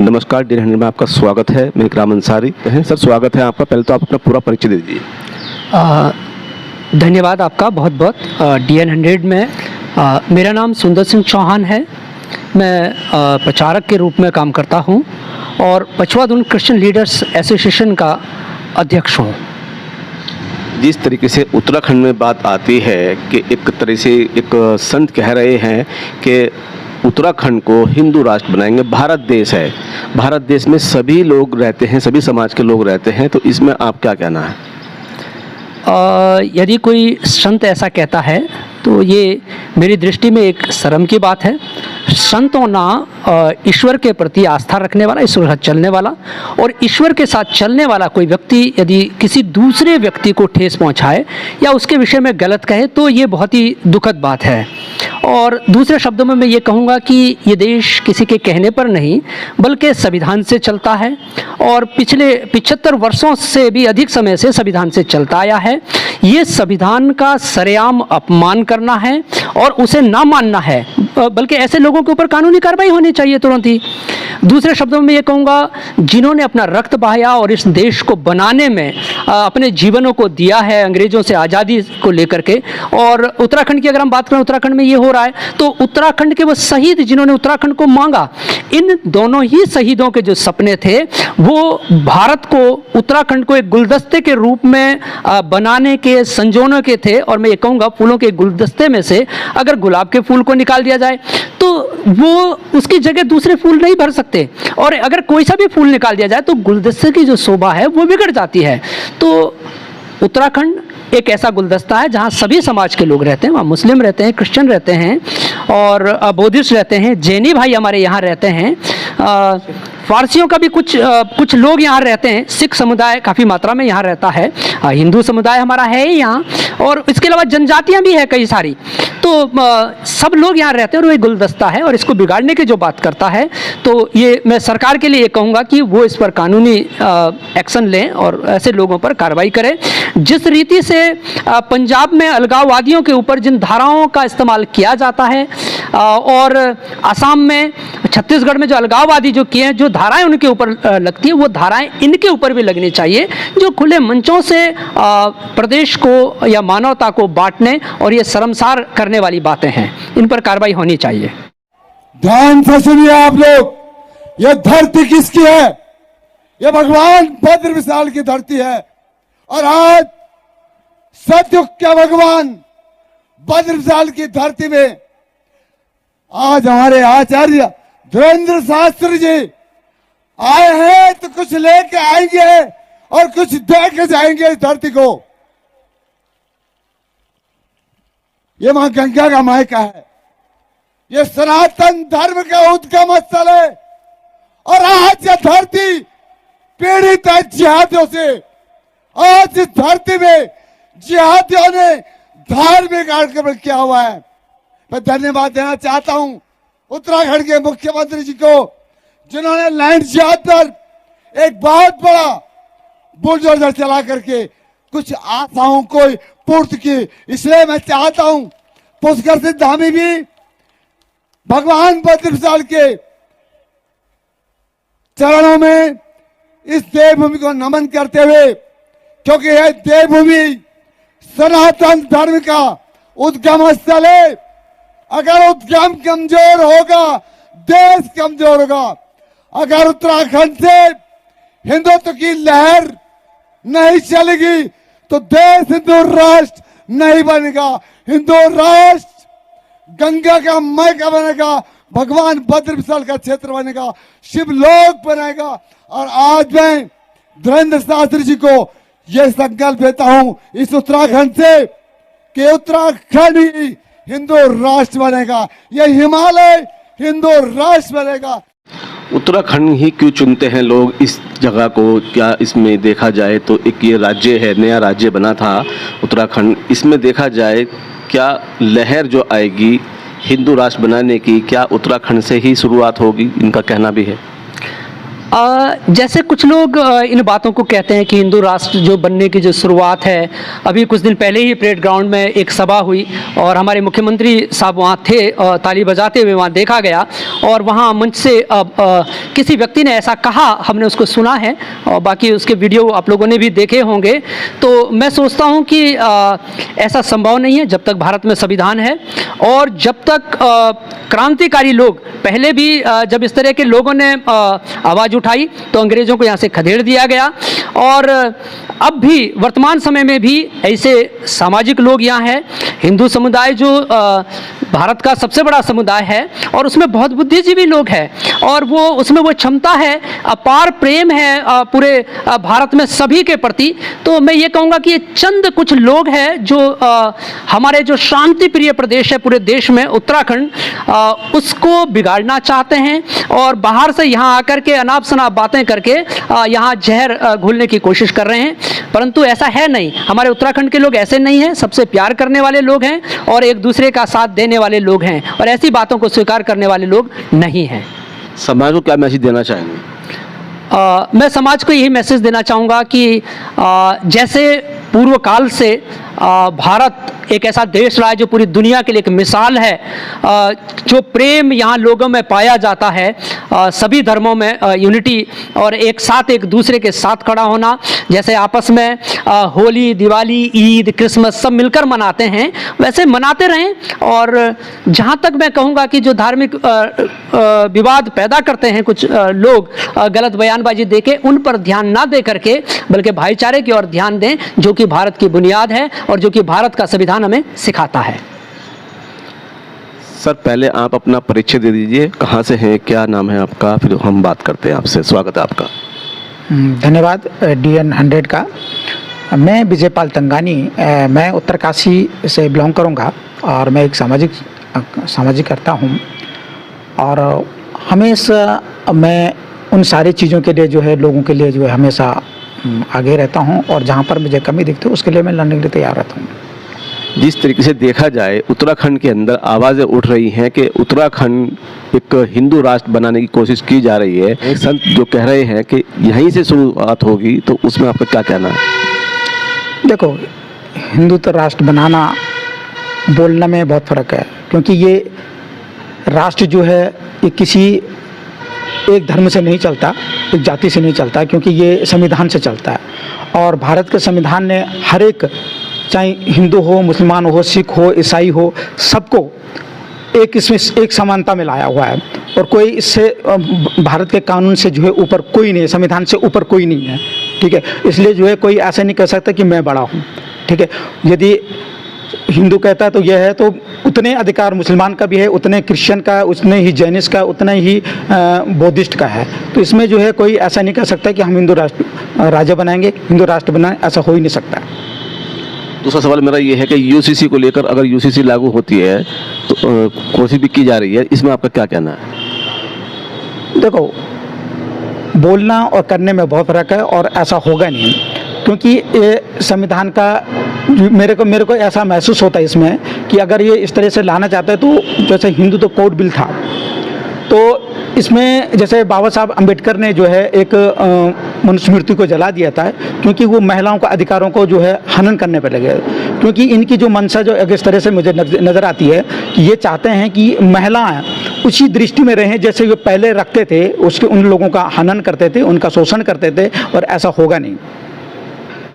नमस्कार, डी100 में आपका स्वागत है। मैं इकराम अंसारी हैं। सर, स्वागत है आपका। पहले तो आप अपना पूरा परिचय दे दीजिए। धन्यवाद आपका बहुत बहुत। डी100 में मेरा नाम सुंदर सिंह चौहान है। मैं प्रचारक के रूप में काम करता हूं और पछवादुन क्रिश्चियन लीडर्स एसोसिएशन का अध्यक्ष हूं। जिस तरीके से उत्तराखंड में बात आती है कि एक तरह से एक संत कह रहे हैं कि उत्तराखंड को हिंदू राष्ट्र बनाएंगे। भारत देश है, भारत देश में सभी लोग रहते हैं, सभी समाज के लोग रहते हैं, तो इसमें आप क्या कहना है? यदि कोई संत ऐसा कहता है तो ये मेरी दृष्टि में एक शर्म की बात है। संत होना ईश्वर के प्रति आस्था रखने वाला, ईश्वर के साथ चलने वाला, और ईश्वर के साथ चलने वाला कोई व्यक्ति यदि किसी दूसरे व्यक्ति को ठेस पहुंचाए या उसके विषय में गलत कहे तो ये बहुत ही दुखद बात है। और दूसरे शब्दों में मैं ये कहूँगा कि ये देश किसी के कहने पर नहीं बल्कि संविधान से चलता है और पिछले 75 वर्षों से भी अधिक समय से संविधान से चलता आया है। ये संविधान का सरेआम अपमान करना है और उसे ना मानना है, बल्कि ऐसे लोगों के ऊपर कानूनी कार्रवाई होनी चाहिए तुरंत ही। दूसरे शब्दों में ये कहूँगा, जिन्होंने अपना रक्त बहाया और इस देश को बनाने में अपने जीवनों को दिया है अंग्रेज़ों से आज़ादी को लेकर के, और उत्तराखंड की अगर हम बात करें, उत्तराखंड में ये हो रहा है तो उत्तराखंड के वो शहीद जिन्होंने उत्तराखंड को मांगा, इन दोनों ही शहीदों के जो सपने थे वो भारत को, उत्तराखंड को एक गुलदस्ते के रूप में बनाने के, संजोने के थे। और मैं ये कहूँगा, फूलों के गुलदस्ते में से अगर गुलाब के फूल को निकाल दिया जाए तो वो उसकी जगह दूसरे फूल नहीं भर सकते, और अगर कोई सा भी फूल निकाल दिया जाए तो गुलदस्ते की जो शोभा है वो बिगड़ जाती है। तो उत्तराखंड एक ऐसा गुलदस्ता है जहाँ सभी समाज के लोग रहते हैं। वहाँ मुस्लिम रहते हैं, क्रिश्चियन रहते हैं और बुद्धिस्ट रहते हैं, जैनी भाई हमारे यहाँ रहते हैं, फारसियों का भी कुछ लोग यहाँ रहते हैं, सिख समुदाय काफ़ी मात्रा में यहाँ रहता है, हिंदू समुदाय हमारा है ही यहाँ, और इसके अलावा जनजातियाँ भी है कई सारी। तो सब लोग यहाँ रहते हैं और वो एक गुलदस्ता है, और इसको बिगाड़ने की जो बात करता है तो ये मैं सरकार के लिए ये कहूँगा कि वो इस पर कानूनी एक्शन लें और ऐसे लोगों पर कार्रवाई करें। जिस रीति से पंजाब में अलगाववादियों के ऊपर जिन धाराओं का इस्तेमाल किया जाता है और असम में, छत्तीसगढ़ में जो अलगाववादी जो किए हैं, जो धाराएं उनके ऊपर लगती है वो धाराएं इनके ऊपर भी लगनी चाहिए, जो खुले मंचों से प्रदेश को या मानवता को बांटने और ये शर्मसार करने वाली बातें हैं, इन पर कार्रवाई होनी चाहिए। ध्यान से सुनिए आप लोग, ये धरती किसकी है? ये भगवान भद्र विशाल की धरती है। और आज सतयुग के भगवान भद्र विशाल की धरती में आज हमारे आचार्य धीरेन्द्र शास्त्री जी आए हैं तो कुछ लेके आएंगे और कुछ दे के जाएंगे इस धरती को। ये मां गंगा का मायका है, ये सनातन धर्म का उद्गम स्थल है, और आज ये धरती पीड़ित है जिहादियों से। आज इस धरती में जिहादियों ने धार्मिक आक्रमण किया हुआ है। मैं धन्यवाद देना चाहता हूं उत्तराखंड के मुख्यमंत्री जी को, जिन्होंने लैंड जिहाद पर एक बहुत बड़ा बुलडोजर चला करके कुछ आशाओं को पूर्ति की। इसलिए मैं चाहता हूं पुष्कर सिंह धामी भी भगवान भद्र विशाल के चरणों में इस देवभूमि को नमन करते हुए, क्योंकि यह देवभूमि सनातन धर्म का उद्गम स्थल है। अगर उद्गम कमजोर होगा देश कमजोर होगा। अगर उत्तराखंड से हिंदुत्व की लहर नहीं चलेगी तो देश हिंदू राष्ट्र नहीं बनेगा। हिंदू राष्ट्र गंगा का मायका बनेगा, भगवान भद्र विशाल का क्षेत्र बनेगा, शिवलोक बनेगा। और आज मैं धीरेन्द्र शास्त्री जी को यह संकल्प देता हूं इस उत्तराखंड से कि उत्तराखंड ही हिंदू राष्ट्र बनेगा, यह हिमालय हिंदू राष्ट्र बनेगा। उत्तराखंड ही क्यों चुनते हैं लोग इस जगह को? क्या इसमें देखा जाए तो एक ये राज्य है, नया राज्य बना था उत्तराखंड, इसमें देखा जाए क्या लहर जो आएगी हिंदू राष्ट्र बनाने की, क्या उत्तराखंड से ही शुरुआत होगी? इनका कहना भी है। जैसे कुछ लोग इन बातों को कहते हैं कि हिंदू राष्ट्र जो बनने की जो शुरुआत है, अभी कुछ दिन पहले ही परेड ग्राउंड में एक सभा हुई और हमारे मुख्यमंत्री साहब वहाँ थे, ताली बजाते हुए वहाँ देखा गया और वहाँ मंच से किसी व्यक्ति ने ऐसा कहा, हमने उसको सुना है और बाकी उसके वीडियो आप लोगों ने भी देखे होंगे। तो मैं सोचता हूँ कि ऐसा संभव नहीं है जब तक भारत में संविधान है और जब तक क्रांतिकारी लोग, पहले भी जब इस तरह के लोगों ने आवाज़ उठाई तो अंग्रेज़ों को यहाँ से खदेड़ दिया गया और अब भी वर्तमान समय में भी ऐसे सामाजिक लोग यहाँ हैं। हिंदू समुदाय जो भारत का सबसे बड़ा समुदाय है और उसमें बहुत बुद्धिजीवी लोग हैं और वो उसमें वो क्षमता है, अपार प्रेम है पूरे भारत में सभी के प्रति। तो मैं ये कहूँगा कि ये चंद कुछ लोग हैं जो हमारे जो शांति प्रिय प्रदेश है पूरे देश में, उत्तराखंड, उसको बिगाड़ना चाहते हैं और बाहर से यहाँ आकर के अनाप शनाप बातें करके यहाँ जहर घोलने की कोशिश कर रहे हैं, परंतु ऐसा है नहीं। हमारे उत्तराखंड के लोग ऐसे नहीं हैं, सबसे प्यार करने वाले लोग हैं और एक दूसरे का साथ देने वाले लोग हैं और ऐसी बातों को स्वीकार करने वाले लोग नहीं हैं। समाज को क्या मैसेज देना चाहेंगे? मैं समाज को यही मैसेज देना चाहूँगा कि जैसे पूर्व काल से भारत एक ऐसा देश रहा है जो पूरी दुनिया के लिए एक मिसाल है, जो प्रेम यहाँ लोगों में पाया जाता है, सभी धर्मों में यूनिटी और एक साथ एक दूसरे के साथ खड़ा होना, जैसे आपस में होली, दिवाली, ईद, क्रिसमस सब मिलकर मनाते हैं वैसे मनाते रहें। और जहाँ तक मैं कहूँगा कि जो धार्मिक विवाद पैदा करते हैं कुछ लोग गलत बयानबाजी देके, उन पर ध्यान ना दे करके बल्कि भाईचारे की ओर ध्यान दें, जो कि भारत की बुनियाद है और जो कि भारत का संविधान हमें सिखाता है। सर पहले आप अपना परिचय दे दीजिए, कहाँ से हैं, क्या नाम है आपका, फिर हम बात करते हैं आपसे। स्वागत है आपका। धन्यवाद DN 100 का। मैं विजयपाल तंगानी, मैं उत्तरकाशी से बिलोंग करूँगा और मैं एक सामाजिक करता हूँ और हमेशा मैं उन सारी चीज़ों के लिए जो है लोगों के लिए जो है हमेशा आगे रहता हूँ और जहाँ पर मुझे कमी दिखती है उसके लिए मैं लड़ने के लिए तैयार रहता हूँ। जिस तरीके से देखा जाए उत्तराखंड के अंदर आवाज़ें उठ रही हैं कि उत्तराखंड एक हिंदू राष्ट्र बनाने की कोशिश की जा रही है, एक संत जो कह रहे हैं कि यहीं से शुरुआत होगी, तो उसमें आपका क्या कहना है? देखो, हिंदुत्व राष्ट्र बनाना बोलने में बहुत फ़र्क है, क्योंकि ये राष्ट्र जो है ये किसी एक धर्म से नहीं चलता, एक जाति से नहीं चलता, क्योंकि ये संविधान से चलता है और भारत के संविधान ने हर एक, चाहे हिंदू हो, मुसलमान हो, सिख हो, ईसाई हो, सबको एक इसमें एक समानता में लाया हुआ है और कोई इससे भारत के कानून से जो है ऊपर कोई नहीं है, संविधान से ऊपर कोई नहीं है। ठीक है, इसलिए जो है कोई ऐसा नहीं कह सकता कि मैं बड़ा हूँ। ठीक है, यदि हिंदू कहता है तो यह है, तो उतने अधिकार मुसलमान का भी है, उतने क्रिश्चियन का, उतने ही जैनिस्ट का, उतना ही बौद्धिस्ट का है। तो इसमें जो है कोई ऐसा नहीं कह सकता कि हम हिंदू राज्य बनाएंगे, हिंदू राष्ट्र बनाएं, ऐसा हो ही नहीं सकता। दूसरा सवाल मेरा ये है कि UCC को लेकर, अगर UCC लागू होती है तो कोशिश भी की जा रही है, इसमें आपका क्या कहना है? देखो, बोलना और करने में बहुत फ़र्क है और ऐसा होगा नहीं, क्योंकि ये संविधान का मेरे को ऐसा महसूस होता है इसमें कि अगर ये इस तरह से लाना चाहता है तो जैसे हिंदू तो कोड बिल था, तो इसमें जैसे बाबा साहब अम्बेडकर ने जो है एक मनुस्मृति को जला दिया था, क्योंकि वो महिलाओं का अधिकारों को जो है हनन करने पर लगे। क्योंकि इनकी जो मंशा जो इस तरह से मुझे नज़र आती है कि ये चाहते हैं कि महिलाएं उसी दृष्टि में रहें जैसे वो पहले रखते थे, उसके उन लोगों का हनन करते थे, उनका शोषण करते थे, और ऐसा होगा नहीं।